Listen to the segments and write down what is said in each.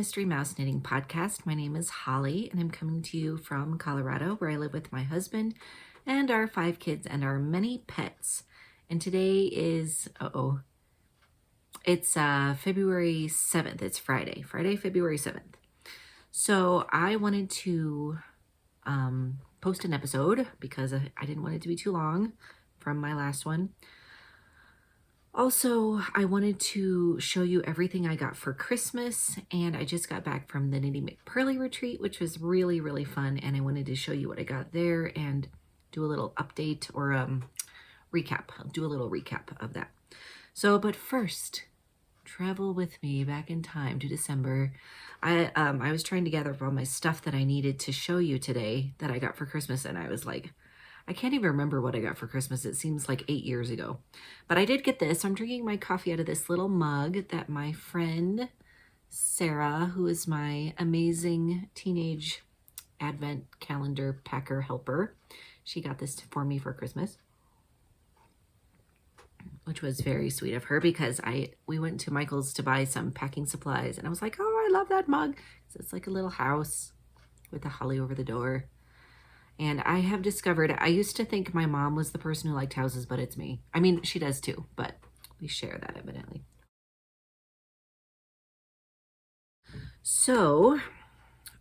Mystery Mouse Knitting Podcast. My name is Holly, and I'm coming to you from Colorado, where I live with my husband and our 5 kids and our many pets. And today is, it's February 7th. It's Friday, February 7th. So I wanted to post an episode because I didn't want it to be too long from my last one. Also, I wanted to show you everything I got for Christmas, and I just got back from the Knitty McPurly retreat, which was really, really fun, and I wanted to show you what I got there and do a little update or recap. I'll do a little recap of that. So, but first, travel with me back in time to December. I was trying to gather up all my stuff that I needed to show you today that I got for Christmas, and I was like, I can't even remember what I got for Christmas. It seems like 8 years ago. But I did get this. I'm drinking my coffee out of this little mug that my friend Sarah, who is my amazing teenage advent calendar packer helper, she got this for me for Christmas, which was very sweet of her because we went to Michael's to buy some packing supplies, and I was like, oh, I love that mug. It's like a little house with a holly over the door. And I have discovered, I used to think my mom was the person who liked houses, but it's me. I mean, she does too, but we share that evidently. So,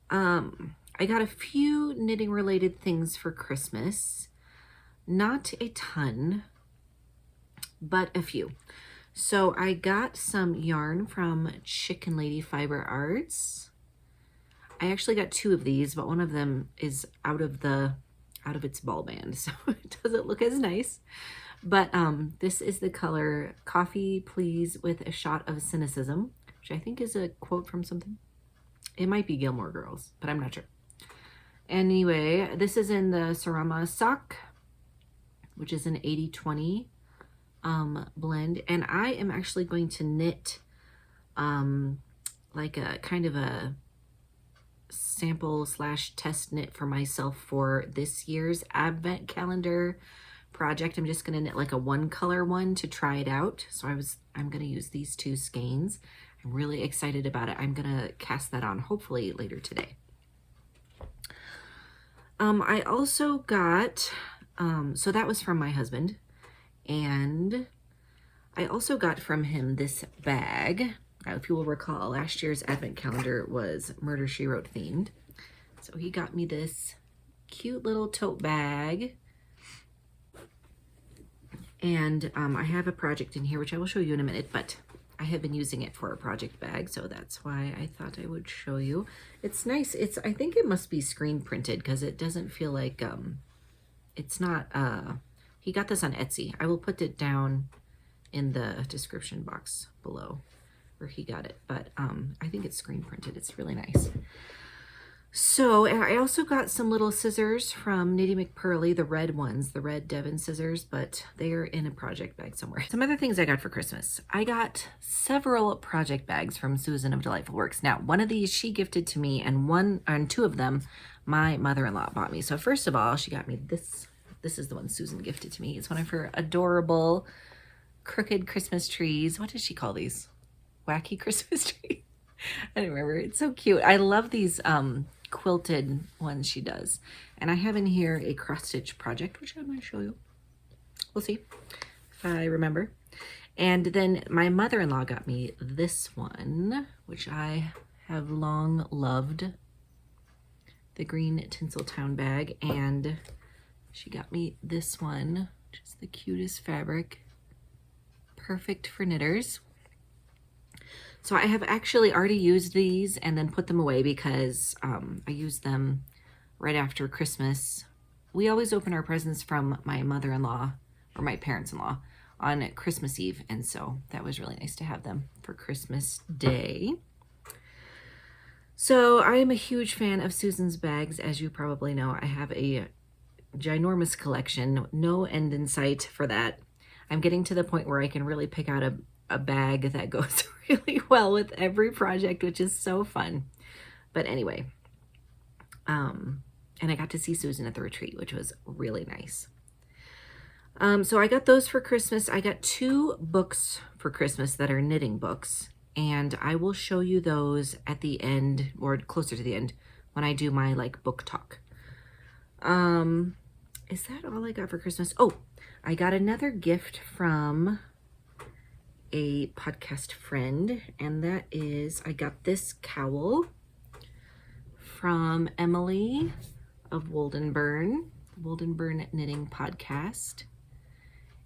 I got a few knitting related things for Christmas. Not a ton, but a few. So I got some yarn from Chicken Lady Fiber Arts. I actually got 2 of these, but one of them is out of its ball band, so it doesn't look as nice. But this is the color Coffee Please with a Shot of Cynicism, which I think is a quote from something. It might be Gilmore Girls, but I'm not sure. Anyway, this is in the Sarama sock, which is an 80-20 blend, and I am actually going to knit like a kind of a sample / test knit for myself for this year's advent calendar project. I'm just going to knit like a 1-color one to try it out. So I'm going to use these 2 skeins. I'm really excited about it. I'm going to cast that on hopefully later today. I also got, so that was from my husband, and I also got from him this bag. If you will recall, last year's advent calendar was Murder, She Wrote themed. So he got me this cute little tote bag. And I have a project in here, which I will show you in a minute, but I have been using it for a project bag, so that's why I thought I would show you. It's nice. I think it must be screen printed because it doesn't feel like, it's not, he got this on Etsy. I will put it down in the description box below where he got it, but I think it's screen printed. It's really nice. So I also got some little scissors from Knitty McPurly, the red ones, the red Devon scissors, but they are in a project bag somewhere. Some other things I got for Christmas. I got several project bags from Susan of Delightful Works. Now, one of these she gifted to me, and 2 of them my mother-in-law bought me. So first of all, she got me this. This is the one Susan gifted to me. It's one of her adorable crooked Christmas trees. What does she call these? Wacky Christmas tree. I don't remember. It's so cute. I love these quilted ones she does. And I have in here a cross stitch project, which I'm going to show you. We'll see if I remember. And then my mother-in-law got me this one, which I have long loved, the green Tinseltown bag. And she got me this one, which is the cutest fabric, perfect for knitters. So I have actually already used these and then put them away because I used them right after Christmas. We always open our presents from my mother-in-law or my parents-in-law on Christmas Eve, and so that was really nice to have them for Christmas Day. So I am a huge fan of Susan's bags, as you probably know. I have a ginormous collection, no end in sight for that. I'm getting to the point where I can really pick out a bag that goes really well with every project, which is so fun. But anyway, and I got to see Susan at the retreat, which was really nice. So I got those for Christmas. I got 2 books for Christmas that are knitting books. and I will show you those at the end, or closer to the end, when I do my like book talk. Is that all I got for Christmas? Oh, I got another gift from a podcast friend, and that is, I got this cowl from Emily of Woldenburn Knitting Podcast.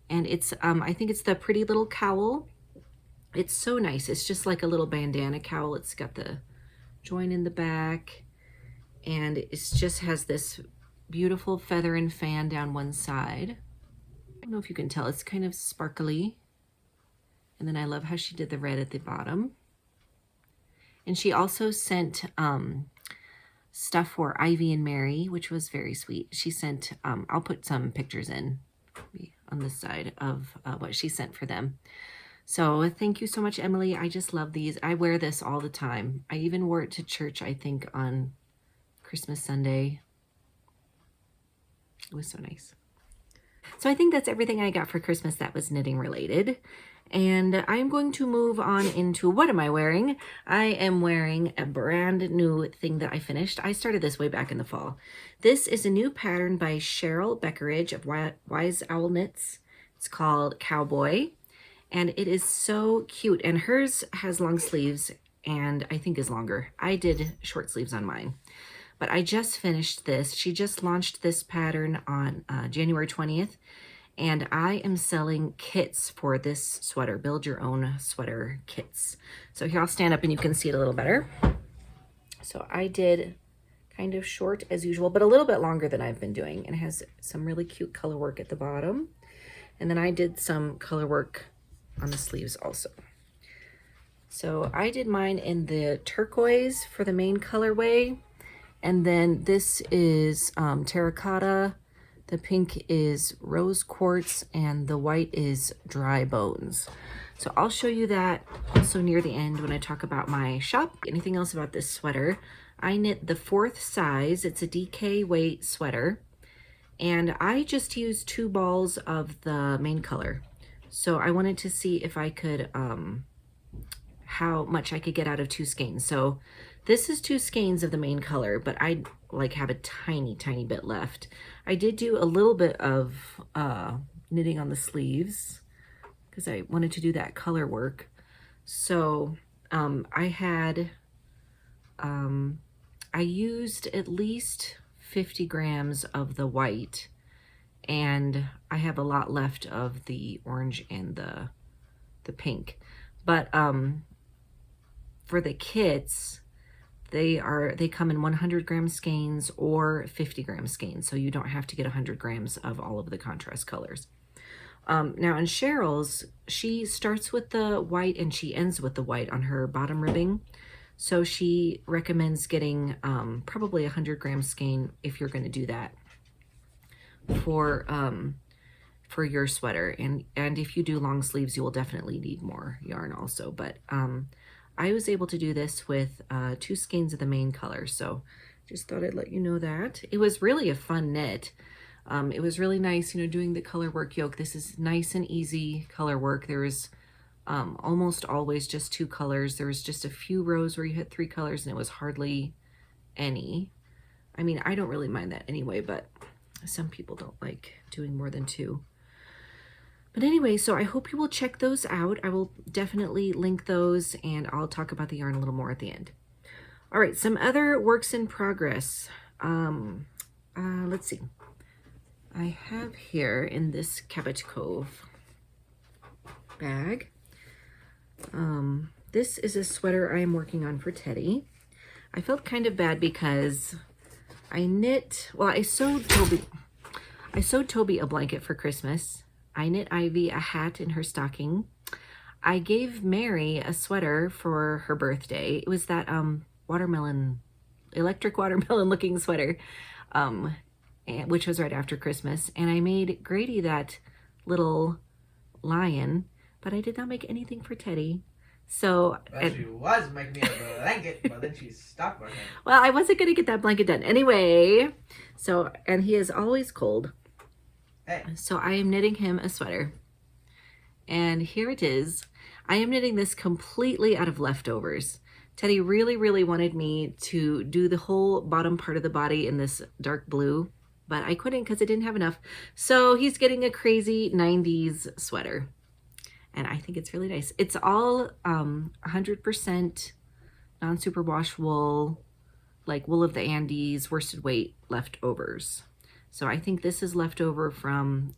And it's, I think it's the Pretty Little Cowl. It's so nice. It's just like a little bandana cowl. It's got the join in the back, and it just has this beautiful feather and fan down one side. I don't know if you can tell, it's kind of sparkly. And then I love how she did the red at the bottom. And she also sent stuff for Ivy and Mary, which was very sweet. She sent, I'll put some pictures in on this side of what she sent for them. So thank you so much, Emily. I just love these. I wear this all the time. I even wore it to church, I think, on Christmas Sunday. It was so nice. So I think that's everything I got for Christmas that was knitting related. And I'm going to move on into, what am I wearing? I am wearing a brand new thing that I finished. I started this way back in the fall. This is a new pattern by Cheryl Beckeridge of Wise Owl Knits. It's called Cowboy, and it is so cute. And hers has long sleeves, and I think is longer. I did short sleeves on mine, but I just finished this. She just launched this pattern on January 20th. And I am selling kits for this sweater, build your own sweater kits. So here, I'll stand up and you can see it a little better. So I did kind of short as usual, but a little bit longer than I've been doing. And it has some really cute color work at the bottom. And then I did some color work on the sleeves also. So I did mine in the turquoise for the main colorway. And then this is terracotta. The pink is rose quartz, and the white is dry bones. So I'll show you that also near the end when I talk about my shop. Anything else about this sweater? I knit the 4th size. It's a DK weight sweater. And I just used 2 balls of the main color. So I wanted to see if I could, how much I could get out of 2 skeins. So this is 2 skeins of the main color, but I like have a tiny bit left. I did do a little bit of knitting on the sleeves because I wanted to do that color work. So I used at least 50 grams of the white, and I have a lot left of the orange and the pink. But for the kits, they come in 100 gram skeins or 50 gram skeins, so you don't have to get 100 grams of all of the contrast colors. Now in Cheryl's, she starts with the white and she ends with the white on her bottom ribbing. So she recommends getting probably 100 gram skein if you're going to do that for your sweater. And if you do long sleeves, you will definitely need more yarn also. But I was able to do this with 2 skeins of the main color, so just thought I'd let you know that. It was really a fun knit. It was really nice, you know, doing the color work yoke. This is nice and easy color work. There was almost always just 2 colors. There was just a few rows where you had 3 colors, and it was hardly any. I mean, I don't really mind that anyway, but some people don't like doing more than 2. But anyway, so I hope you will check those out. I will definitely link those, and I'll talk about the yarn a little more at the end. All right, some other works in progress. Let's see. I have here in this Cabot Cove bag. This is a sweater I am working on for Teddy. I felt kind of bad because I sewed Toby a blanket for Christmas. I knit Ivy a hat in her stocking. I gave Mary a sweater for her birthday. It was that electric watermelon looking sweater, which was right after Christmas. And I made Grady that little lion, but I did not make anything for Teddy. So she was making me a blanket, but then she stopped working. Well, I wasn't going to get that blanket done anyway. So, and he is always cold. Hey. So I am knitting him a sweater. And here it is. I am knitting this completely out of leftovers. Teddy really wanted me to do the whole bottom part of the body in this dark blue, but I couldn't because I didn't have enough. So he's getting a crazy 90s sweater. And I think it's really nice. It's all 100% non-superwash wool, like wool of the Andes, worsted weight leftovers. So I think this is leftover from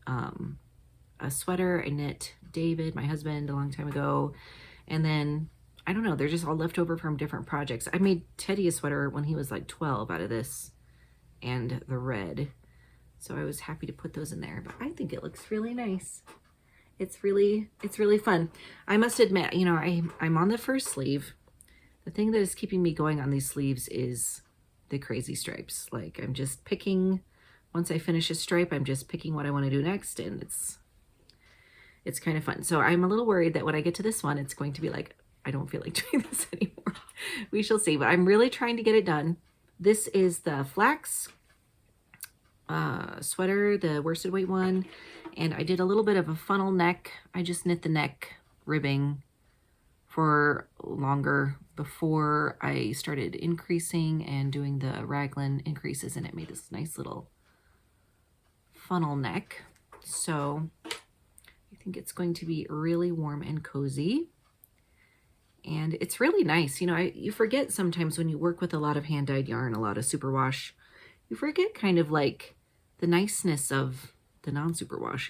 a sweater I knit David, my husband, a long time ago. And then, I don't know, they're just all leftover from different projects. I made Teddy a sweater when he was like 12 out of this and the red. So I was happy to put those in there, but I think it looks really nice. It's really fun. I must admit, you know, I'm on the first sleeve. The thing that is keeping me going on these sleeves is the crazy stripes. Like I'm just picking, once I finish a stripe, I'm just picking what I want to do next, and it's kind of fun. So I'm a little worried that when I get to this one, it's going to be like, I don't feel like doing this anymore. We shall see, but I'm really trying to get it done. This is the flax sweater, the worsted weight one, and I did a little bit of a funnel neck. I just knit the neck ribbing for longer before I started increasing and doing the raglan increases, and it made this nice little funnel neck. So I think it's going to be really warm and cozy, and it's really nice. You know, you forget sometimes when you work with a lot of hand-dyed yarn, a lot of superwash, you forget kind of like the niceness of the non-superwash.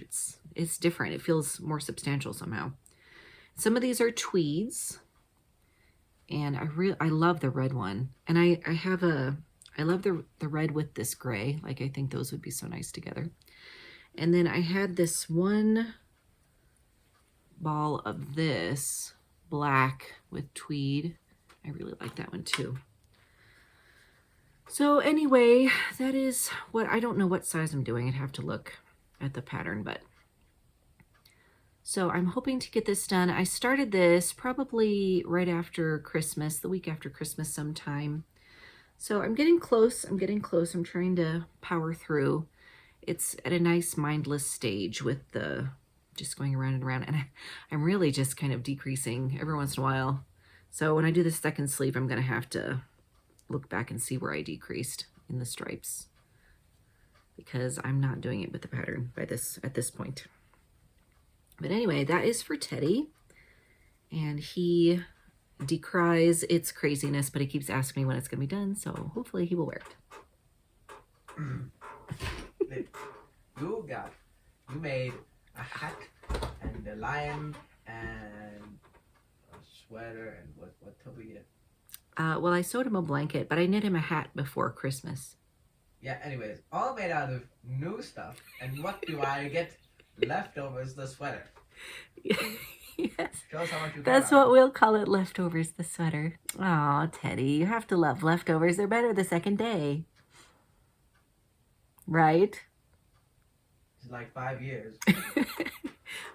It's different. It feels more substantial somehow. Some of these are tweeds, and I love the red one. And I love the red with this gray. Like I think those would be so nice together. And then I had this one ball of this black with tweed. I really like that one too. So anyway, that is what, I don't know what size I'm doing. I'd have to look at the pattern, but so I'm hoping to get this done. I started this probably right after Christmas, the week after Christmas sometime. So I'm getting close. I'm trying to power through. It's at a nice mindless stage with the just going around and around, and I'm really just kind of decreasing every once in a while. So when I do the second sleeve, I'm going to have to look back and see where I decreased in the stripes, because I'm not doing it with the pattern at this point. But anyway, that is for Teddy, and he decries its craziness, but he keeps asking me when it's going to be done, so hopefully he will wear it. You made a hat and a lion and a sweater, and what Toby did. Well, I sewed him a blanket, but I knit him a hat before Christmas. Yeah, anyways, all made out of new stuff. And what do I get? Leftovers, the sweater. Yes. Show us how much you That's what we'll call it, leftovers, the sweater. Aw, Teddy, you have to love leftovers. They're better the second day. Right? It's like 5 years.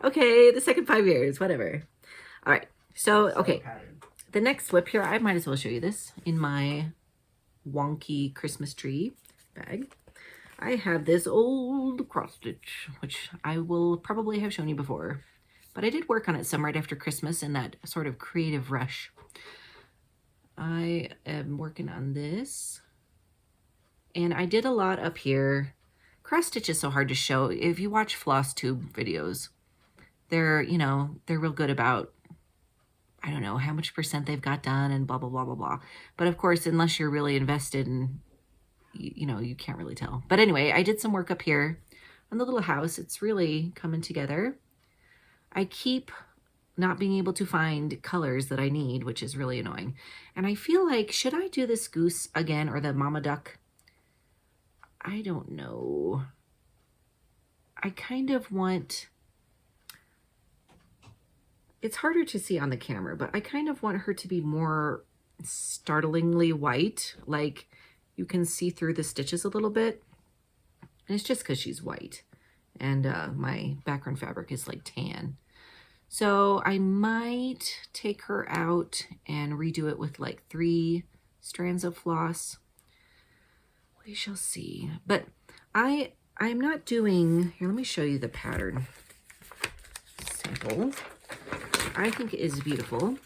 Okay, the second 5 years, whatever. All right, so, okay. The next whip here, I might as well show you this in my wonky Christmas tree bag. I have this old cross stitch, which I will probably have shown you before, but I did work on it some right after Christmas in that sort of creative rush. I am working on this, and I did a lot up here. Cross stitch is so hard to show. If you watch floss tube videos, they're real good about, I don't know how much percent they've got done and blah, blah, blah, blah, blah. But of course, unless you're really invested in, you can't really tell. But anyway, I did some work up here on the little house. It's really coming together. I keep not being able to find colors that I need, which is really annoying. And I feel like, should I do this goose again or the mama duck? I don't know. I kind of want... It's harder to see on the camera, but I kind of want her to be more startlingly white. Like you can see through the stitches a little bit. And it's just because she's white. And my background fabric is like tan. So I might take her out and redo it with like 3 strands of floss. We shall see. But I'm not doing... Here, let me show you the pattern sample. I think is beautiful.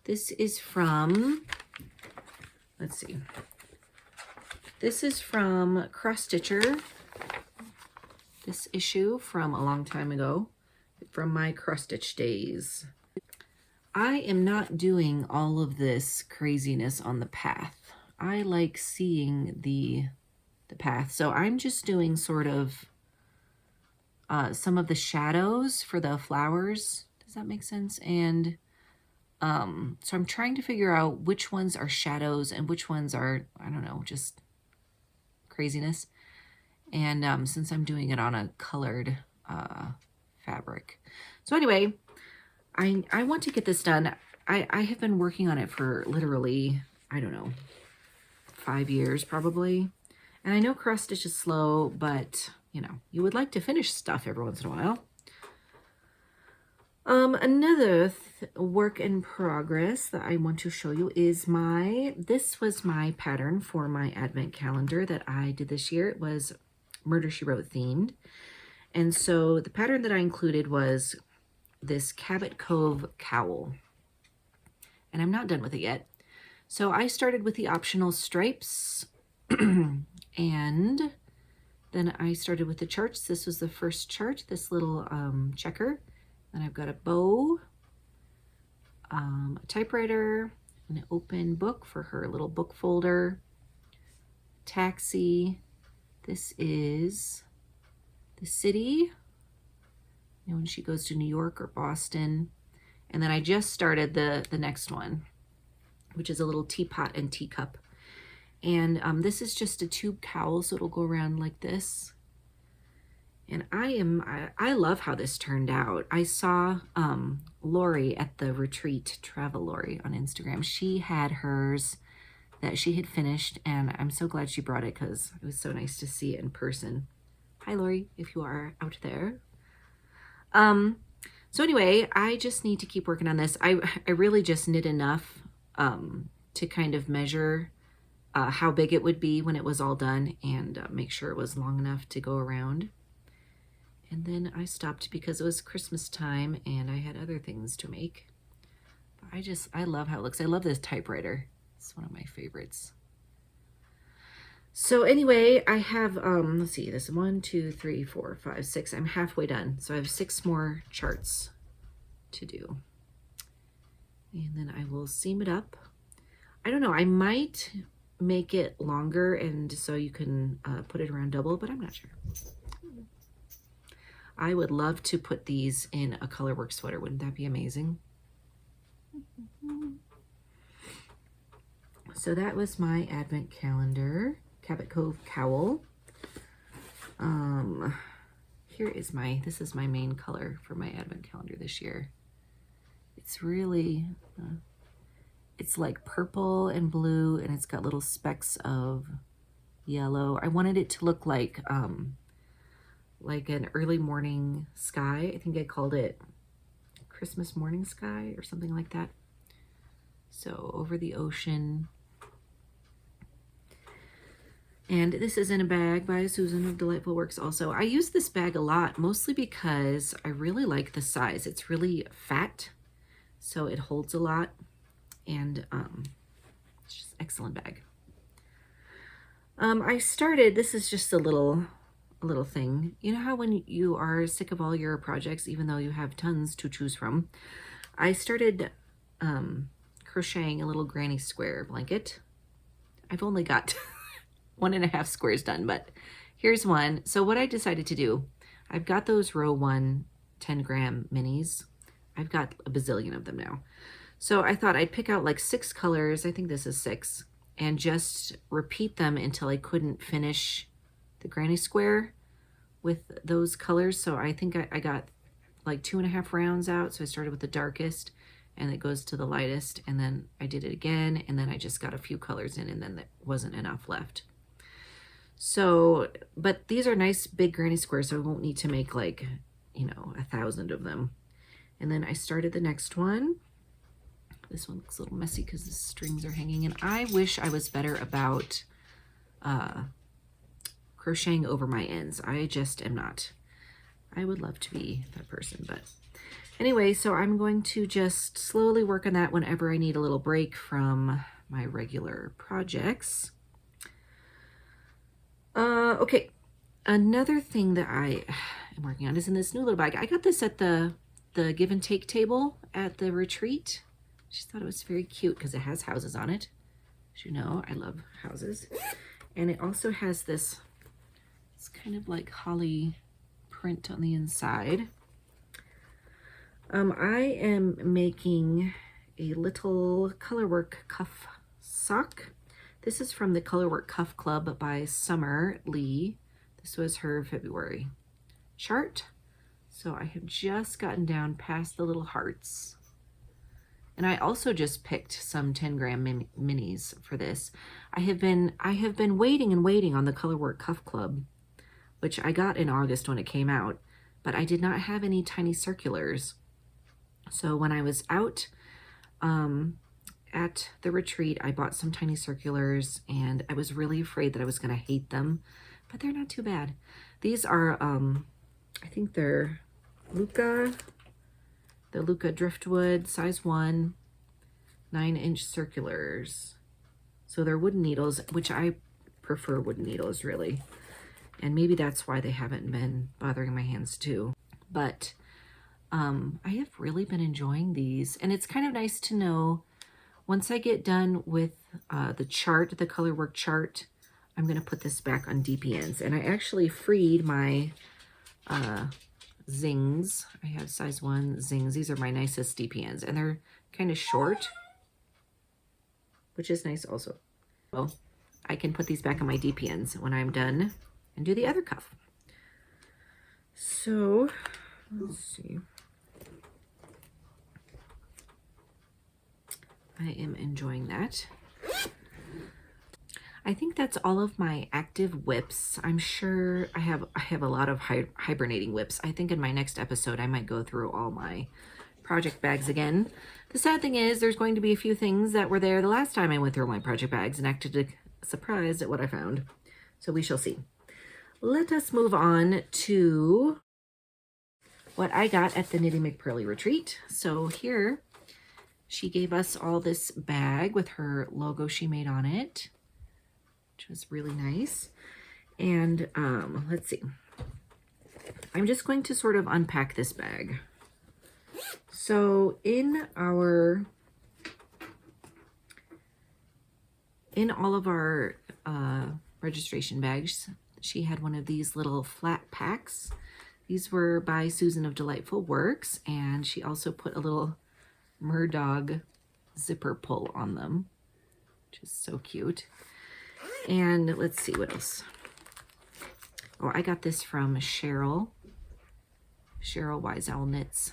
This is from, let's see. This is from Cross Stitcher. This issue from a long time ago, from my cross stitch days. I am not doing all of this craziness on the path. I like seeing the path. So I'm just doing sort of some of the shadows for the flowers. Does that make sense? And so I'm trying to figure out which ones are shadows and which ones are, I don't know, just craziness. And since I'm doing it on a colored fabric. So anyway, I want to get this done. I have been working on it for literally, I don't know, 5 years probably. And I know cross stitch is slow, but you know, you would like to finish stuff every once in a while. Another work in progress that I want to show you is this was my pattern for my advent calendar that I did this year. It was Murder, She Wrote themed. And so the pattern that I included was this Cabot Cove cowl. And I'm not done with it yet. So I started with the optional stripes and then I started with the charts. This was the first chart, this little checker. Then I've got a bow, a typewriter, an open book for her little book folder, taxi. This is the city, you know, when she goes to New York or Boston. And then I just started the next one, which is a little teapot and teacup. And this is just a tube cowl, so it'll go around like this. And I love how this turned out. I saw Lori at the retreat, Travel Lori on Instagram. She had hers that she had finished, and I'm so glad she brought it because it was so nice to see it in person. Hi, Lori, if you are out there. So anyway, I just need to keep working on this. I really just knit enough to kind of measure how big it would be when it was all done and make sure it was long enough to go around. And then I stopped because it was Christmas time and I had other things to make. But I love how it looks. I love this typewriter. It's one of my favorites. So anyway, I have, let's see, this 1, 2, 3, 4, 5, 6. I'm halfway done. So I have 6 more charts to do. And then I will seam it up. I don't know, I might make it longer and so you can put it around double, but I'm not sure. I would love to put these in a colorwork sweater. Wouldn't that be amazing? So that was my advent calendar, Cabot Cove cowl. This is my main color for my advent calendar this year. It's really, it's like purple and blue and it's got little specks of yellow. I wanted it to look like an early morning sky. I think I called it Christmas morning sky or something like that. So over the ocean. And this is in a bag by Susan of Delightful Works also. I use this bag a lot, mostly because I really like the size. It's really fat, so it holds a lot. And it's just an excellent bag. This is just a little thing. You know how when you are sick of all your projects, even though you have tons to choose from, I started crocheting a little granny square blanket. I've only got 1.5 squares done, but here's one. So what I decided to do, I've got those row 1 10-gram minis. I've got a bazillion of them now. So I thought I'd pick out like 6 colors, I think this is 6, and just repeat them until I couldn't finish the granny square with those colors. So I think I got like 2.5 rounds out. So I started with the darkest and it goes to the lightest, and then I did it again, and then I just got a few colors in, and then there wasn't enough left. So, but these are nice big granny squares, so I won't need to make like, you know, 1,000 of them. And then I started the next one. This one looks a little messy because the strings are hanging, and I wish I was better about crocheting over my ends. I just am not. I would love to be that person, but Anyway, so I'm going to just slowly work on that whenever I need a little break from my regular projects. Okay, another thing that I am working on is in this new little bag. I got this at the give and take table at the retreat. Just thought it was very cute because it has houses on it. As you know, I love houses. And it also has this, it's kind of like holly print on the inside. I am making a little colorwork cuff sock. This is from the Colorwork Cuff Club by Summer Lee. This was her February chart. So I have just gotten down past the little hearts. And I also just picked some 10-gram minis for this. I have been waiting and waiting on the Colorwork Cuff Club, which I got in August when it came out, but I did not have any tiny circulars. So when I was out at the retreat, I bought some tiny circulars, and I was really afraid that I was going to hate them, but they're not too bad. These are, I think they're Luca Driftwood, size 1, 9-inch circulars. So they're wooden needles, which I prefer wooden needles, really. And maybe that's why they haven't been bothering my hands too. But I have really been enjoying these. And it's kind of nice to know, once I get done with the chart, the colorwork chart, I'm going to put this back on DPNs. And I actually freed my zings. I have size 1 zings. These are my nicest DPNs, and they're kind of short, which is nice also. Well, I can put these back on my DPNs when I'm done and do the other cuff. So let's see. I am enjoying that. I think that's all of my active whips. I'm sure I have a lot of hibernating whips. I think in my next episode, I might go through all my project bags again. The sad thing is there's going to be a few things that were there the last time I went through my project bags and acted surprised at what I found. So we shall see. Let us move on to what I got at the Knitty McPurly retreat. So here, she gave us all this bag with her logo she made on it, which was really nice. And let's see. I'm just going to sort of unpack this bag. So in all of our registration bags, she had one of these little flat packs. These were by Susan of Delightful Works, and she also put a little Murdog zipper pull on them, which is so cute. And let's see what else. Oh, I got this from Cheryl Wise Owl Knits.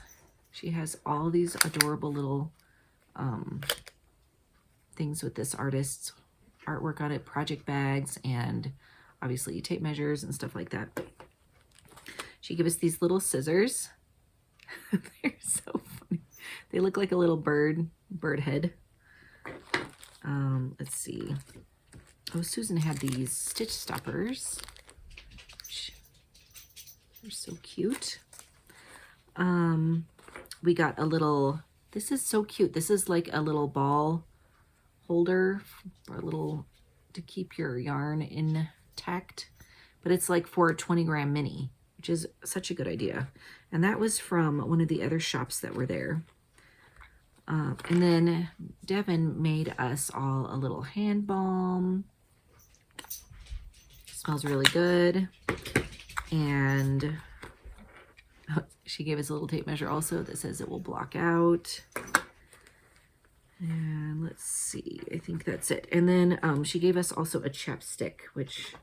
She has all these adorable little things with this artist's artwork on it, project bags, and obviously tape measures and stuff like that. She gave us these little scissors. They're so funny. They look like a little bird head. Let's see. Oh, Susan had these stitch stoppers. They're so cute. We got a little, this is so cute. This is like a little ball holder for a little, to keep your yarn intact. But it's like for a 20-gram mini, which is such a good idea. And that was from one of the other shops that were there. And then Devin made us all a little hand balm. Smells really good. And she gave us a little tape measure also that says it will block out. And let's see, I think that's it. And then she gave us also a chapstick, which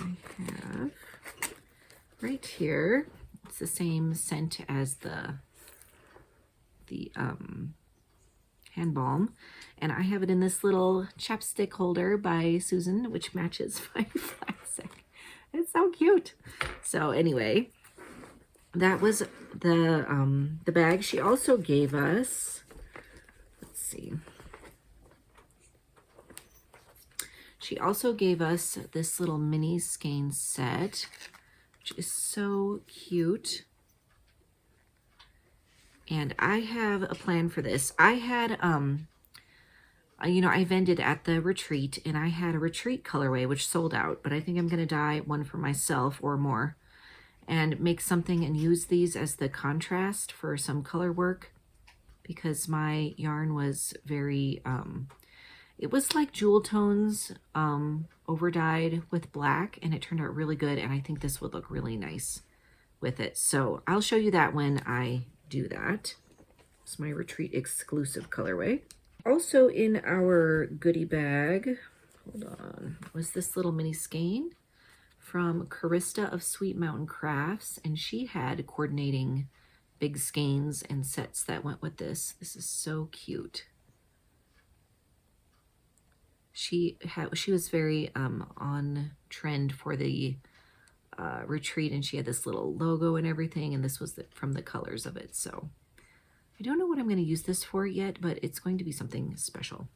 I have right here. It's the same scent as the hand balm, and I have it in this little chapstick holder by Susan, which matches my plastic. It's so cute. So anyway, that was the bag. She also gave us, let's see, she also gave us this little mini skein set, which is so cute. And I have a plan for this. I had, you know, I vended at the retreat, and I had a retreat colorway which sold out, but I think I'm going to dye one for myself or more and make something and use these as the contrast for some color work, because my yarn was very, it was like jewel tones over dyed with black, and it turned out really good, and I think this would look really nice with it. So I'll show you that when I do that. It's my retreat exclusive colorway. Also in our goodie bag, hold on, was this little mini skein from Carista of Sweet Mountain Crafts, and she had coordinating big skeins and sets that went with this. This is so cute. She was very on trend for the retreat, and she had this little logo and everything, and this was from the colors of it. So I don't know what I'm going to use this for yet, but it's going to be something special.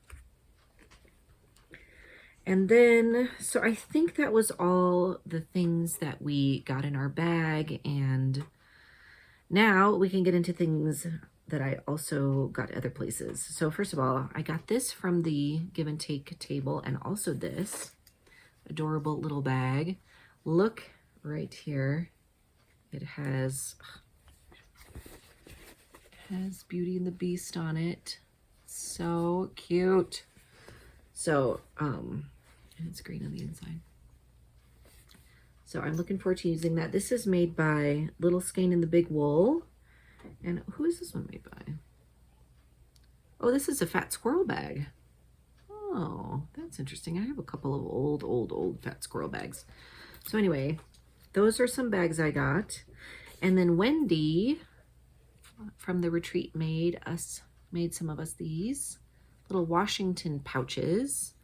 And then, so I think that was all the things that we got in our bag, and now we can get into things that I also got other places. So first of all, I got this from the Give and Take table, and also this adorable little bag. Look right here. It has Beauty and the Beast on it. So cute. So, and it's green on the inside. So I'm looking forward to using that. This is made by Little Skein in the Big Wool. And who is this one made by? Oh, this is a Fat Squirrel bag. Oh, that's interesting. I have a couple of old Fat Squirrel bags. So anyway, those are some bags I got. And then Wendy from the retreat made some of us these little Washington pouches,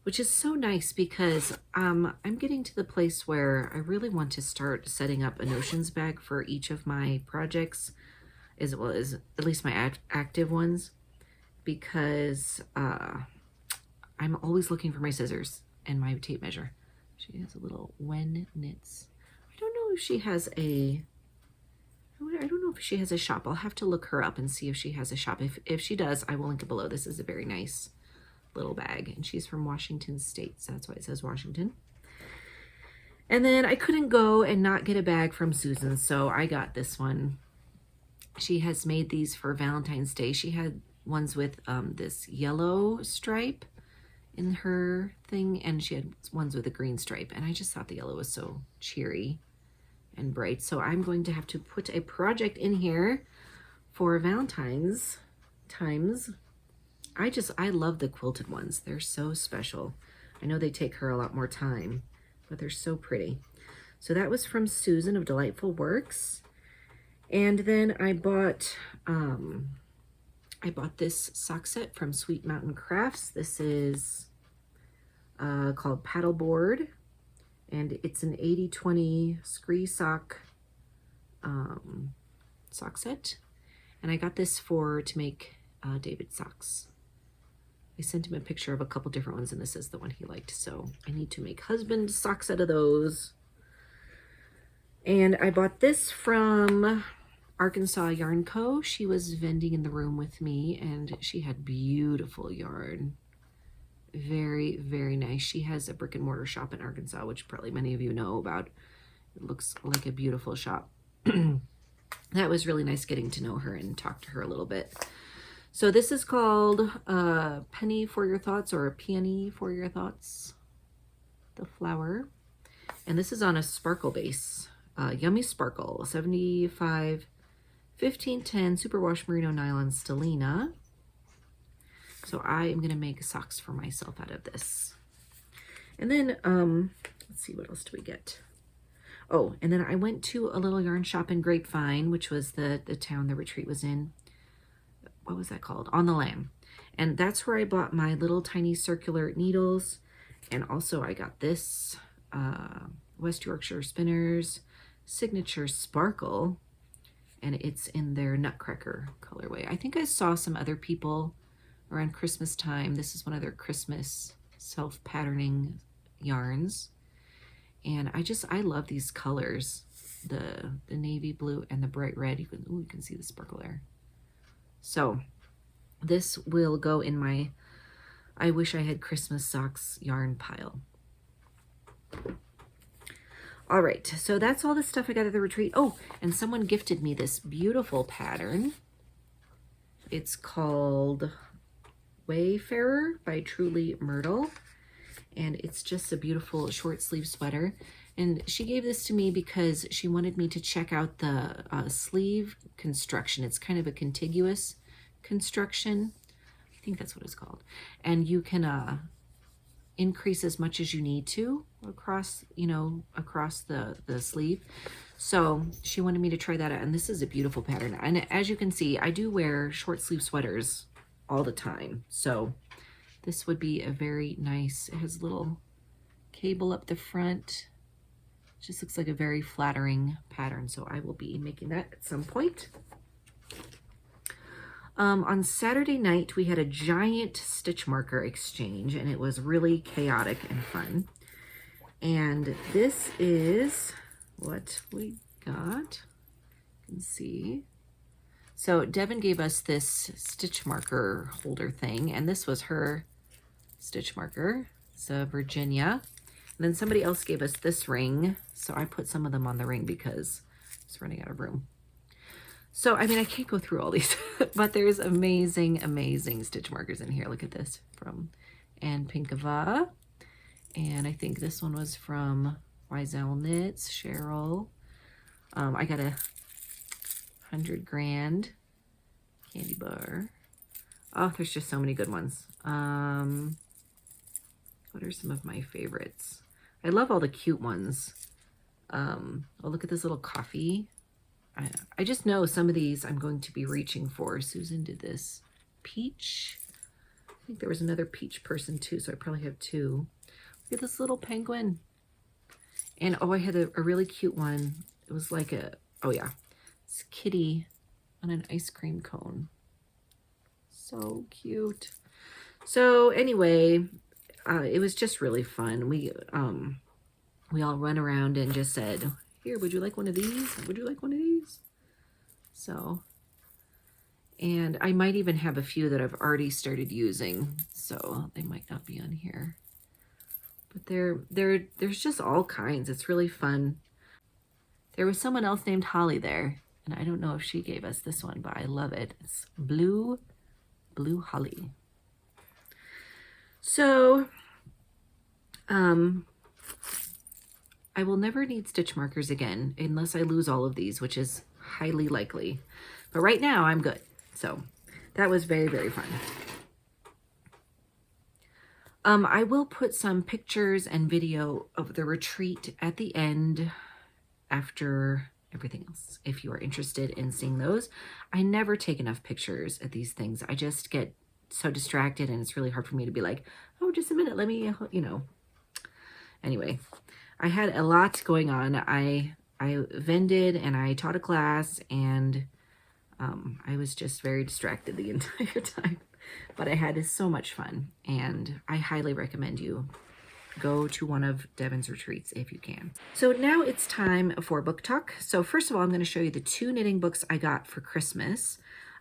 which is so nice because I'm getting to the place where I really want to start setting up a notions bag for each of my projects, as well as at least my active ones, because I'm always looking for my scissors and my tape measure. She has a little Wen Knits. I don't know if she has a shop. I'll have to look her up and see if she has a shop. If she does, I will link it below. This is a very nice little bag, and she's from Washington State, so that's why it says Washington. And then I couldn't go and not get a bag from Susan, so I got this one. She has made these for Valentine's Day. She had ones with this yellow stripe in her thing, and she had ones with a green stripe, and I just thought the yellow was so cheery and bright. So I'm going to have to put a project in here for Valentine's times. I love the quilted ones. They're so special. I know they take her a lot more time, but they're so pretty. So that was from Susan of Delightful Works. And then I bought this sock set from Sweet Mountain Crafts. This is called Paddleboard, and it's an 80/20 scree sock sock set. And I got this to make David socks. I sent him a picture of a couple different ones, and this is the one he liked. So I need to make husband socks out of those. And I bought this from Arkansas Yarn Co. She was vending in the room with me, and she had beautiful yarn. Very, very nice. She has a brick and mortar shop in Arkansas, which probably many of you know about. It looks like a beautiful shop. That was really nice getting to know her and talk to her a little bit. So this is called Penny for Your Thoughts, or a Peony for Your Thoughts, the flower. And this is on a sparkle base. Yummy Sparkle, 75, 1510 Superwash Merino Nylon Stellina. So I am going to make socks for myself out of this. And then, let's see, what else do we get? Oh, and then I went to a little yarn shop in Grapevine, which was the town the retreat was in. What was that called? On the Lamb. And that's where I bought my little tiny circular needles. And also I got this West Yorkshire Spinners Signature Sparkle. And it's in their Nutcracker colorway. I think I saw some other people around Christmas time. This is one of their Christmas self-patterning yarns. And I love these colors. the navy blue and the bright red. You can see the sparkle there. So this will go in my I wish I had Christmas socks yarn pile. All right, so that's all the stuff I got at the retreat. Oh, and someone gifted me this beautiful pattern. It's called Wayfarer by Truly Myrtle, and it's just a beautiful short sleeve sweater. And she gave this to me because she wanted me to check out the sleeve construction. It's kind of a contiguous construction. I think that's what it's called. And you can increase as much as you need to across, across the sleeve. So she wanted me to try that out. And this is a beautiful pattern. And as you can see, I do wear short sleeve sweaters all the time. So this would be a very nice, it has a little cable up the front. Just looks like a very flattering pattern. So I will be making that at some point. On Saturday night, we had a giant stitch marker exchange, and it was really chaotic and fun. And this is what we got. You can see. So Devin gave us this stitch marker holder thing, and this was her stitch marker. It's a Virginia. And then somebody else gave us this ring, so I put some of them on the ring because I was running out of room. So, I mean, I can't go through all these, but there's amazing, amazing stitch markers in here. Look at this from Anne Pinkava. And I think this one was from Wiesel Knits, Cheryl. I got a 100 grand candy bar. Oh, there's just so many good ones. What are some of my favorites? I love all the cute ones. Oh, look at this little coffee. I just know some of these I'm going to be reaching for. Susan did this. Peach. I think there was another peach person too, so I probably have two. Look at this little penguin. And oh, I had a really cute one. It was like oh yeah, it's Kitty on an ice cream cone. So cute. So anyway, it was just really fun. We all run around and just said, here, would you like one of these? Would you like one of these? So, and I might even have a few that I've already started using, so they might not be on here. But there's just all kinds. It's really fun. There was someone else named Holly there, and I don't know if she gave us this one, but I love it. It's Blue Holly. So, I will never need stitch markers again unless I lose all of these, which is highly likely. But right now I'm good. So that was very, very fun. I will put some pictures and video of the retreat at the end after everything else, if you are interested in seeing those. I never take enough pictures at these things. I just get so distracted, and it's really hard for me to be like, oh, just a minute, let me, Anyway, I had a lot going on. I vended and I taught a class, and I was just very distracted the entire time. But I had so much fun, and I highly recommend you go to one of Devin's retreats if you can. So now it's time for book talk. So first of all, I'm going to show you the 2 knitting books I got for Christmas.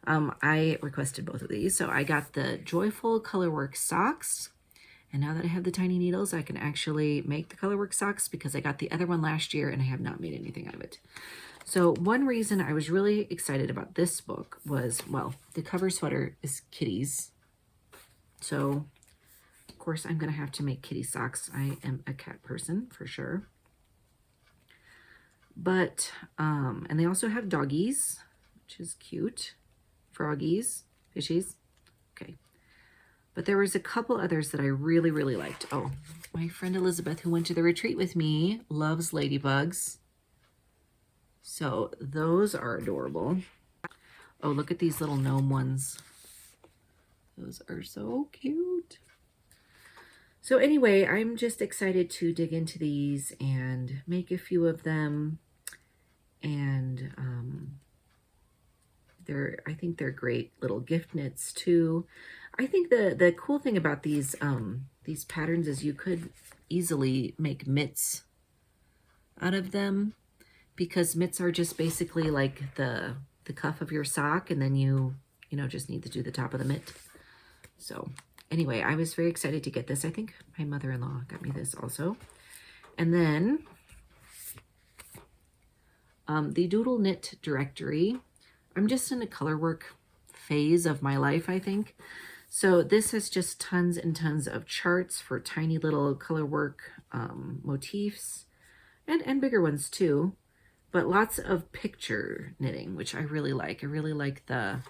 I requested both of these. So I got the Joyful Colorwork socks. And now that I have the tiny needles, I can actually make the colorwork socks because I got the other one last year and I have not made anything out of it. So one reason I was really excited about this book was, well, the cover sweater is Kitty's. So, of course, I'm going to have to make kitty socks. I am a cat person for sure. But, and they also have doggies, which is cute. Froggies, fishies. Okay. But there was a couple others that I really, really liked. Oh, my friend Elizabeth, who went to the retreat with me, loves ladybugs. So those are adorable. Oh, look at these little gnome ones. Those are so cute. So anyway, I'm just excited to dig into these and make a few of them. And I think they're great little gift knits too. I think the cool thing about these patterns is you could easily make mitts out of them. because mitts are just basically like the cuff of your sock, and then you know, just need to do the top of the mitt. So anyway, I was very excited to get this. I think my mother-in-law got me this also. And then the Doodle Knit Directory. I'm just in a color work phase of my life, I think. So this has just tons and tons of charts for tiny little color work motifs, and bigger ones too, but lots of picture knitting, which I really like. I really like the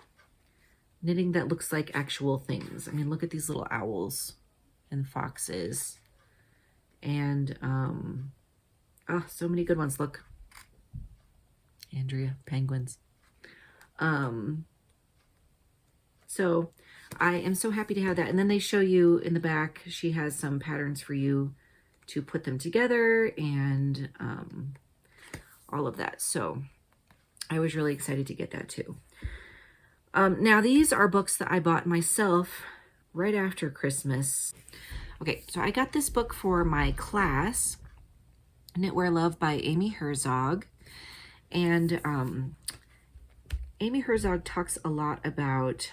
knitting that looks like actual things. I mean, look at these little owls and foxes, and so many good ones. Look, Andrea, penguins. So I am so happy to have that. And then they show you in the back, she has some patterns for you to put them together, and all of that. So I was really excited to get that too. Now these are books that I bought myself right after Christmas. Okay, so I got this book for my class, Knitwear Love by Amy Herzog. And Amy Herzog talks a lot about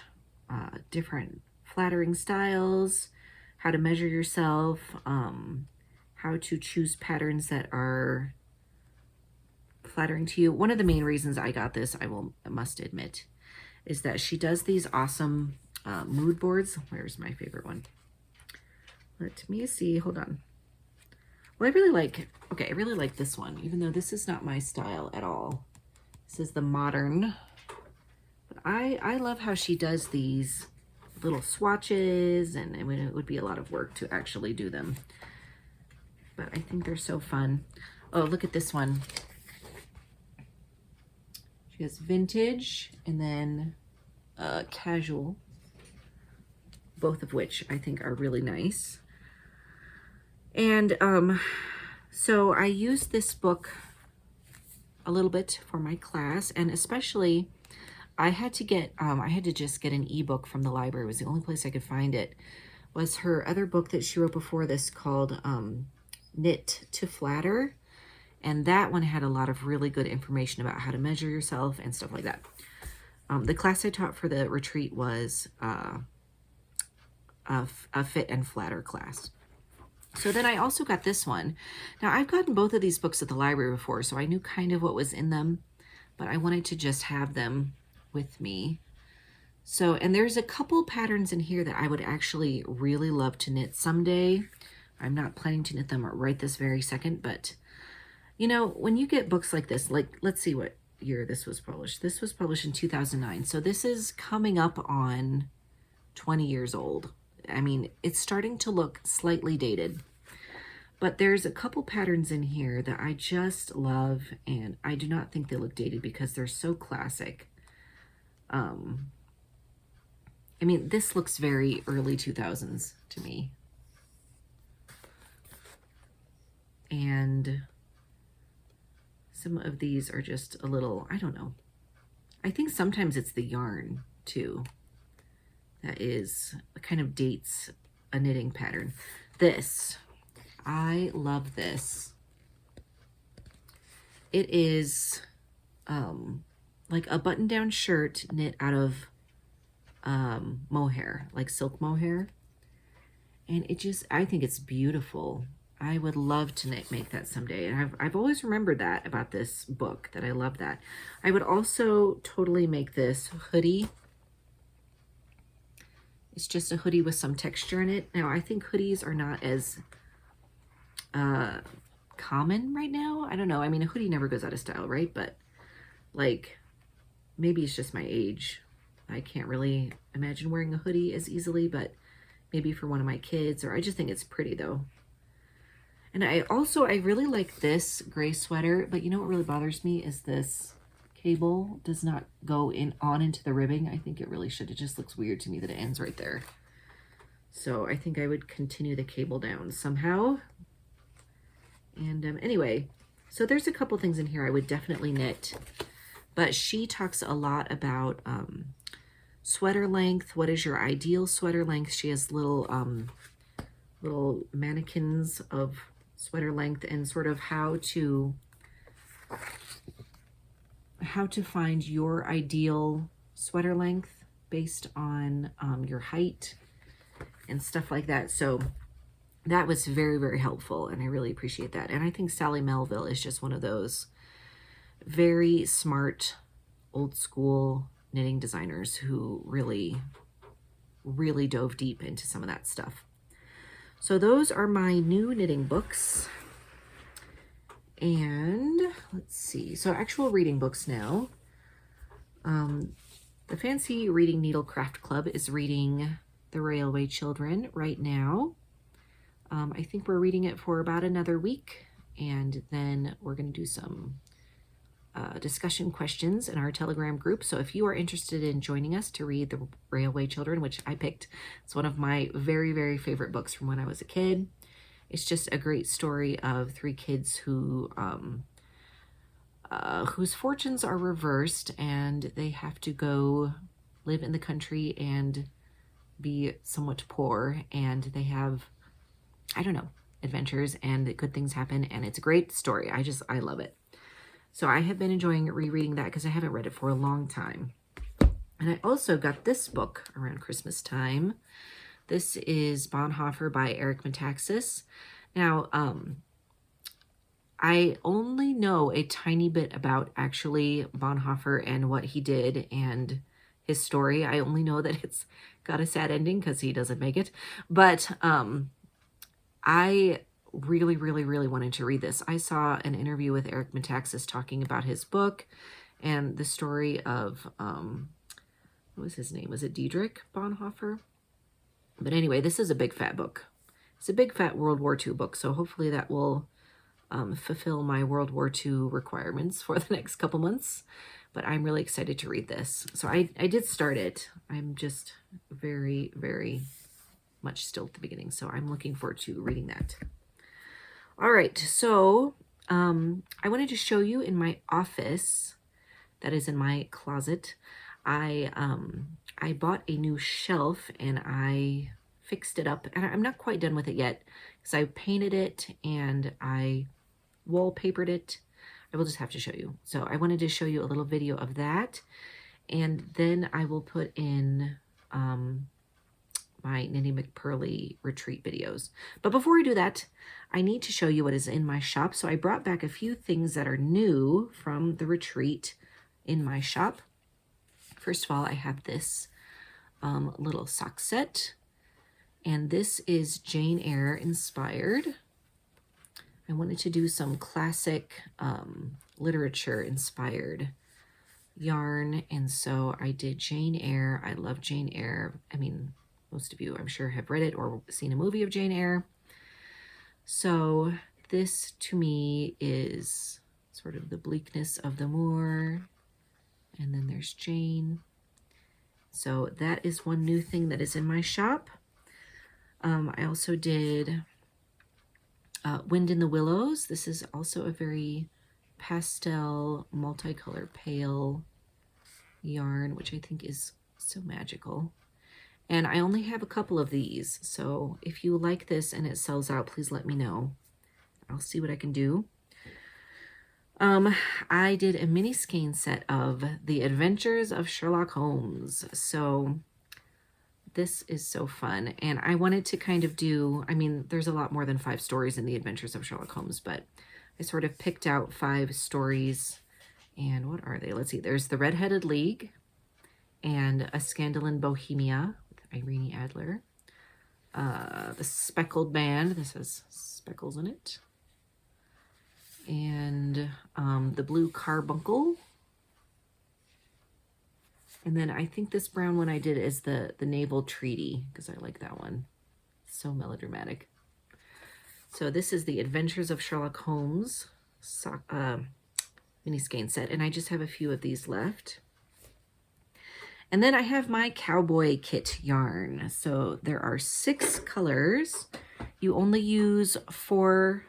different flattering styles, how to measure yourself, how to choose patterns that are flattering to you. One of the main reasons I got this, I must admit, is that she does these awesome mood boards. Where's my favorite one? Let me see. Hold on. Well, I really like this one, even though this is not my style at all. This is the modern. But I love how she does these little swatches, and I mean, it would be a lot of work to actually do them. But I think they're so fun. Oh, look at this one. She has vintage and then casual, both of which I think are really nice. And so I used this book a little bit for my class, and especially I had to just get an ebook from the library. It was the only place I could find it. Was her other book that she wrote before this called Knit to Flatter, and that one had a lot of really good information about how to measure yourself and stuff like that. The class I taught for the retreat was a fit and flatter class. So then I also got this one. Now I've gotten both of these books at the library before, so I knew kind of what was in them, but I wanted to just have them with me. So, and there's a couple patterns in here that I would actually really love to knit someday. I'm not planning to knit them right this very second, but you know, when you get books like this, like, let's see what year this was published. This was published in 2009. So this is coming up on 20 years old. I mean, it's starting to look slightly dated, but there's a couple patterns in here that I just love, and I do not think they look dated because they're so classic. I mean, this looks very early 2000s to me. And some of these are just a little, I don't know. I think sometimes it's the yarn too that is kind of dates a knitting pattern. This, I love this. It is like a button-down shirt knit out of mohair, like silk mohair. And it just, I think it's beautiful. I would love to make that someday. And I've always remembered that about this book, that I love that. I would also totally make this hoodie. It's just a hoodie with some texture in it. Now, I think hoodies are not as common right now. I don't know. I mean, a hoodie never goes out of style, right? But like, maybe it's just my age. I can't really imagine wearing a hoodie as easily, but maybe for one of my kids, or I just think it's pretty though. And I really like this gray sweater, but you know what really bothers me is this cable does not go on into the ribbing. I think it really should. It just looks weird to me that it ends right there. So I think I would continue the cable down somehow. And anyway, so there's a couple things in here I would definitely knit, but she talks a lot about sweater length. What is your ideal sweater length? She has little mannequins of sweater length, and sort of how to how to find your ideal sweater length based on your height and stuff like that. So that was very, very helpful, and I really appreciate that. And I think Sally Melville is just one of those very smart, old school knitting designers who really, really dove deep into some of that stuff. So those are my new knitting books. And let's see, so actual reading books now. The Fancy Reading Needle Craft Club is reading The Railway Children right now. I think we're reading it for about another week, and then we're going to do some discussion questions in our Telegram group. So if you are interested in joining us to read The Railway Children, which I picked, it's one of my very, very favorite books from when I was a kid. It's just a great story of three kids who whose fortunes are reversed, and they have to go live in the country and be somewhat poor, and they have, I don't know, adventures, and good things happen, and it's a great story. I love it. So I have been enjoying rereading that because I haven't read it for a long time. And I also got this book around Christmas time. This is Bonhoeffer by Eric Metaxas. Now, I only know a tiny bit about actually Bonhoeffer and what he did and his story. I only know that it's got a sad ending because he doesn't make it. But I really, really, really wanted to read this. I saw an interview with Eric Metaxas talking about his book and the story of, what was his name? Was it Diedrich Bonhoeffer? But anyway, this is a big fat book. It's a big fat World War II book, so hopefully that will fulfill my World War II requirements for the next couple months. But I'm really excited to read this. So I did start it. I'm just very, very much still at the beginning, so I'm looking forward to reading that. All right, so I wanted to show you in my office, that is in my closet, I bought a new shelf and I fixed it up, and I'm not quite done with it yet because I painted it and I wallpapered it. I will just have to show you. So I wanted to show you a little video of that, and then I will put in my Knitty McPurly retreat videos. But before I do that, I need to show you what is in my shop. So I brought back a few things that are new from the retreat in my shop. First of all, I have this little sock set, and this is Jane Eyre inspired. I wanted to do some classic literature inspired yarn, and so I did Jane Eyre. I love Jane Eyre. I mean, most of you, I'm sure, have read it or seen a movie of Jane Eyre. So this, to me, is sort of the bleakness of the moor. And then there's Jane. So that is one new thing that is in my shop. I also did Wind in the Willows. This is also a very pastel, multicolor, pale yarn, which I think is so magical. And I only have a couple of these, so if you like this and it sells out, please let me know. I'll see what I can do. I did a mini skein set of The Adventures of Sherlock Holmes. So this is so fun. And I wanted to kind of do, I mean, there's a lot more than 5 stories in The Adventures of Sherlock Holmes, but I sort of picked out 5 stories. And what are they? Let's see. There's The Red-Headed League and A Scandal in Bohemia with Irene Adler. The Speckled Band. This has speckles in it. And the Blue Carbuncle. And then I think this brown one I did is the Naval Treaty, because I like that one. So melodramatic. So this is The Adventures of Sherlock Holmes mini skein set, and I just have a few of these left. And then I have my Cowboy kit yarn. So there are 6 colors. You only use 4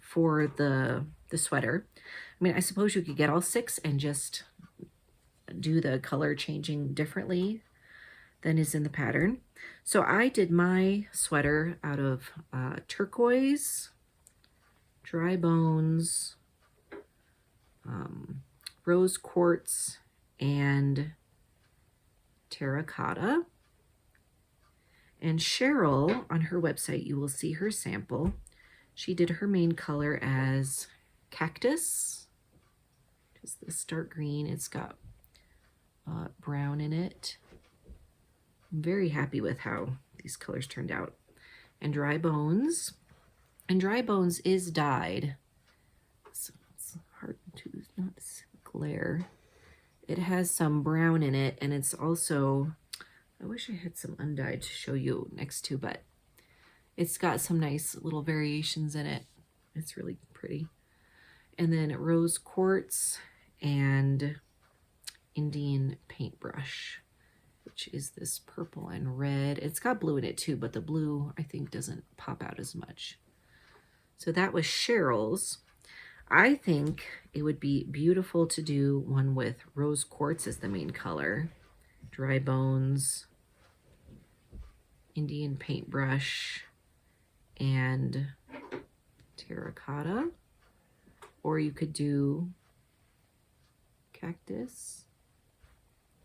for the sweater. I mean, I suppose you could get all 6 and just do the color changing differently than is in the pattern. So I did my sweater out of turquoise, dry bones, rose quartz and terracotta. And Cheryl, on her website, you will see her sample. She did her main color as cactus, just this dark green. It's got brown in it. I'm very happy with how these colors turned out. And dry bones. And dry bones is dyed. So it's hard to not glare. It has some brown in it, and it's also, I wish I had some undyed to show you next to, but it's got some nice little variations in it. It's really pretty. And then rose quartz and Indian paintbrush, which is this purple and red. It's got blue in it too, but the blue I think doesn't pop out as much. So that was Cheryl's. I think it would be beautiful to do one with rose quartz as the main color, dry bones, Indian paintbrush, and terracotta. Or you could do cactus.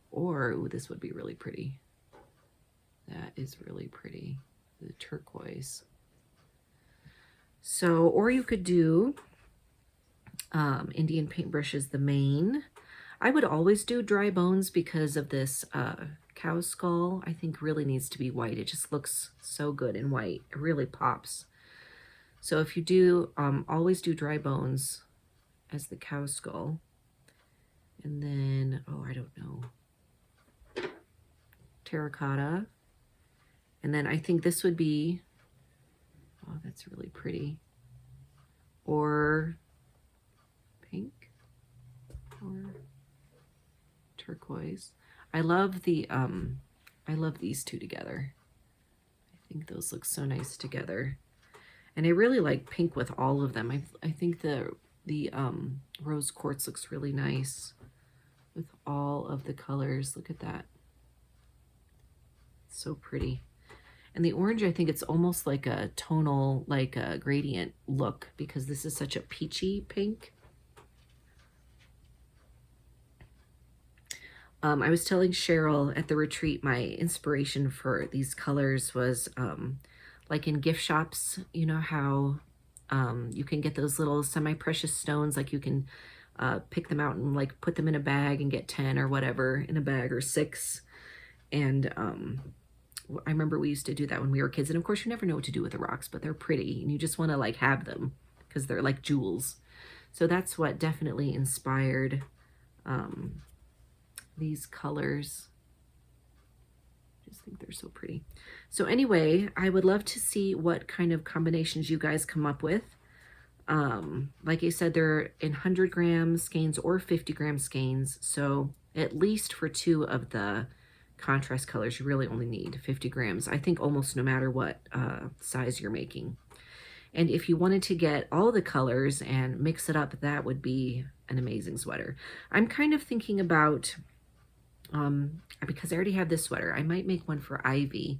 Or, ooh, this would be really pretty. That is really pretty. The turquoise. So, or you could do Indian paintbrush as the main. I would always do dry bones because of this cow skull. I think really needs to be white. It just looks so good in white. It really pops. So if you do, always do dry bones as the cow skull. And then, oh, I don't know, terracotta. And then I think this would be, oh, that's really pretty. Or pink or turquoise. I love the I love these two together. I think those look so nice together. And I really like pink with all of them. I think the rose quartz looks really nice with all of the colors. Look at that. So pretty. And the orange, I think it's almost like a tonal, like a gradient look, because this is such a peachy pink. I was telling Cheryl at the retreat, my inspiration for these colors was like in gift shops, you know how you can get those little semi-precious stones, like you can pick them out and like put them in a bag and get 10 or whatever in a bag, or 6. And I remember we used to do that when we were kids. And of course, you never know what to do with the rocks, but they're pretty and you just want to like have them because they're like jewels. So that's what definitely inspired these colors. I just think they're so pretty. So anyway, I would love to see what kind of combinations you guys come up with. Like I said, they're in 100 gram skeins or 50 gram skeins. So at least for 2 of the contrast colors, you really only need 50 grams. I think almost no matter what size you're making. And if you wanted to get all the colors and mix it up, that would be an amazing sweater. I'm kind of thinking about, because I already have this sweater, I might make one for Ivy,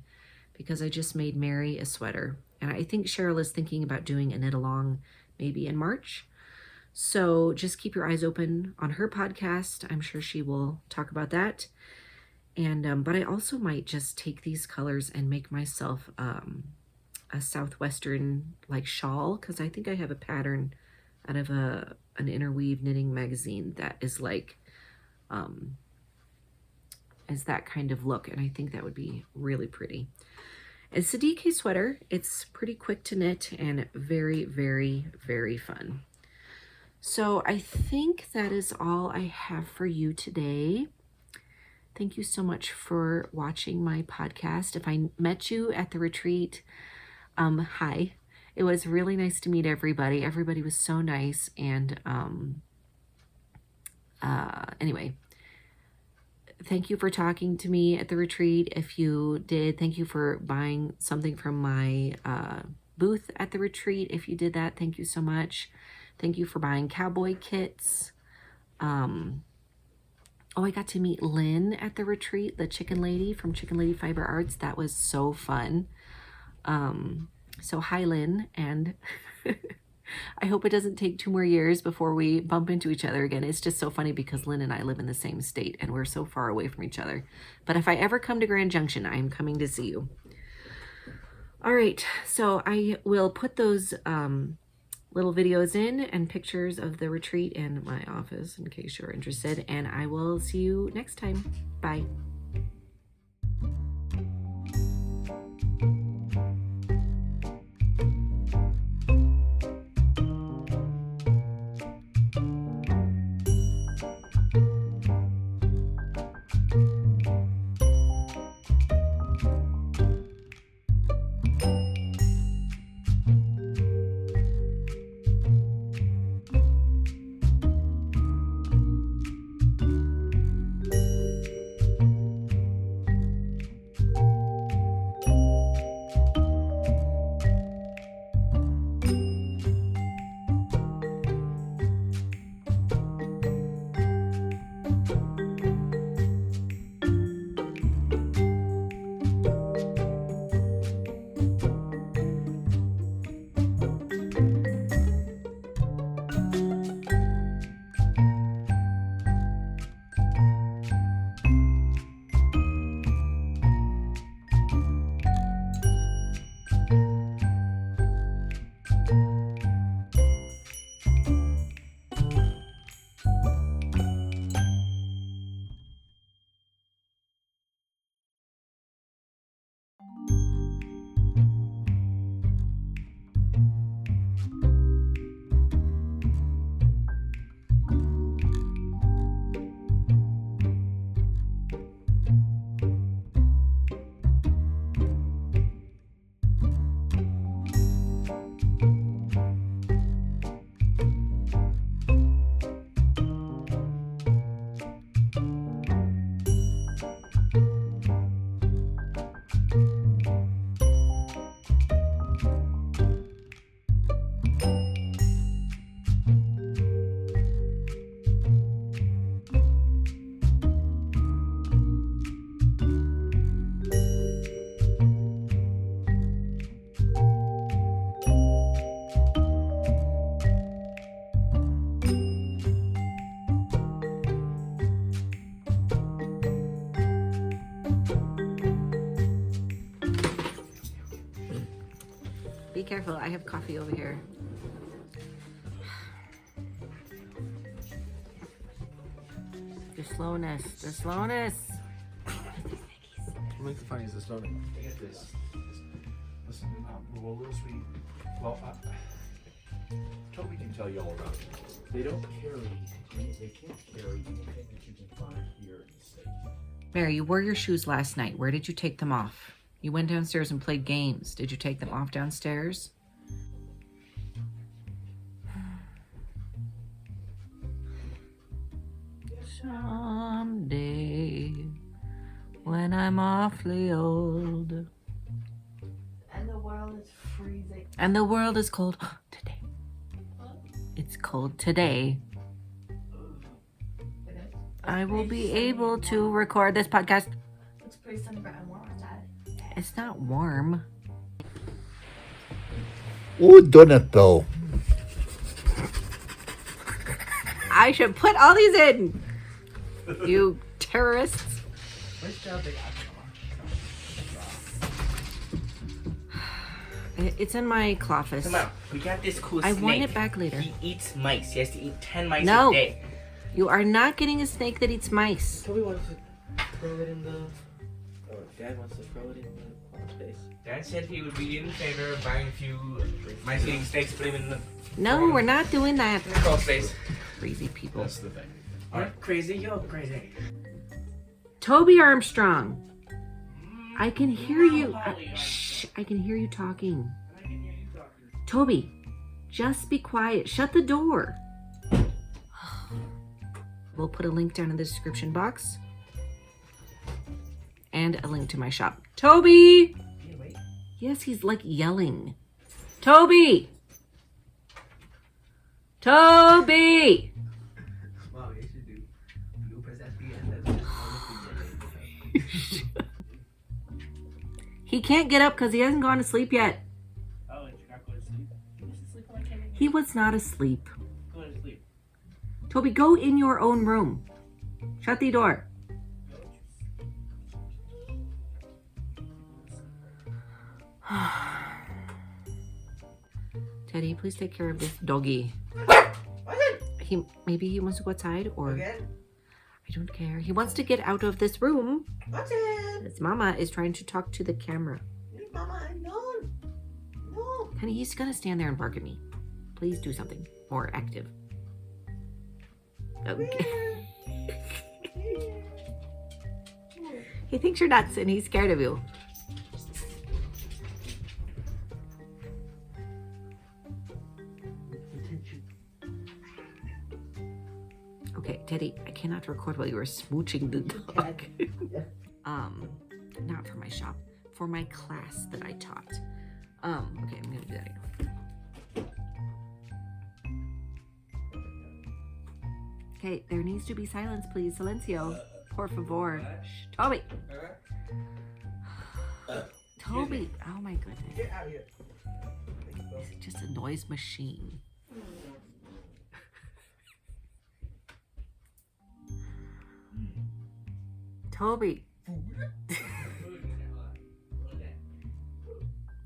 because I just made Mary a sweater. And I think Cheryl is thinking about doing a knit along maybe in March. So just keep your eyes open on her podcast. I'm sure she will talk about that. And but I also might just take these colors and make myself a southwestern like shawl, because I think I have a pattern out of an interweave knitting magazine that is like is that kind of look, and I think that would be really pretty. It's a DK sweater. It's pretty quick to knit and very, very, very fun. So I think that is all I have for you today. Thank you so much for watching my podcast. If I met you at the retreat, hi. It was really nice to meet everybody. Everybody was so nice. And anyway, thank you for talking to me at the retreat. If you did, thank you for buying something from my booth at the retreat. If you did that, thank you so much. Thank you for buying Cowboy kits. Oh, I got to meet Lynn at the retreat, the chicken lady from Chicken Lady Fiber Arts. That was so fun. So hi, Lynn. And I hope it doesn't take 2 more years before we bump into each other again. It's just so funny because Lynn and I live in the same state and we're so far away from each other. But if I ever come to Grand Junction, I am coming to see you. All right, so I will put those little videos in and pictures of the retreat and my office in case you're interested. And I will see you next time. Bye. Be careful, I have coffee over here. The slowness, the slowness. What makes it funny is the slowness. Look at this. Listen, rollers, Toby can tell you all about it. They don't carry, they can't carry anything that you can find here in the state. Mary, you wore your shoes last night. Where did you take them off? You went downstairs and played games. Did you take them off downstairs? Someday, when I'm awfully old. And the world is freezing. And the world is cold today. It's cold today. I will be able to record this podcast. Looks pretty sunny and warm outside. It's not warm. Who done it though? I should put all these in. You terrorists. Which job they got? It's in my cloffice. Come on, we got this cool I snake. want it back later. He eats mice. He has to eat 10 mice No. a day. You are not getting a snake that eats mice. Toby wants to throw it in the... Oh, Dad wants to throw it in the crawl space. Dad said he would be in favor of buying a few mice-eating snakes, put him in the... No, we're not doing that. In the crawl space. Crazy people. That's the thing. Alright, crazy, you're crazy. Toby Armstrong. I can hear you. Shh, I can hear you talking. Toby, just be quiet. Shut the door. We'll put a link down in the description box. And a link to my shop. Toby! Hey, wait. Yes, he's like yelling. Toby! Toby! Wow, you should do bloopers at the end. That's just He can't get up because he hasn't gone to sleep yet. Oh, did you not go to sleep? You should sleep when I came in. He was not asleep. Go to sleep. Toby, go in your own room. Shut the door. Teddy, please take care of this doggy. Maybe he wants to go outside, or Again? I don't care. He wants to get out of this room. What's it? His mama is trying to talk to the camera. Mama, I'm done. No. Honey, he's gonna stand there and bark at me. Please do something more active. Okay. He thinks you're nuts and he's scared of you. Okay, Teddy, I cannot record while you are smooching the dog. Not for my shop, for my class that I taught. Okay, I'm gonna do that again. Okay, there needs to be silence, please. Silencio. Por favor. Shh. Toby. Toby. Oh my goodness. Get out here. This is just a noise machine. Toby.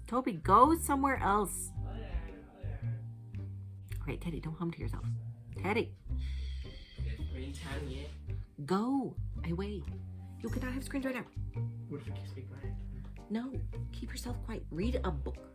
Toby, go somewhere else. Okay, Teddy, don't hum to yourself. Teddy, go away. You cannot have screens right now. What if it keeps me quiet? No, keep yourself quiet. Read a book.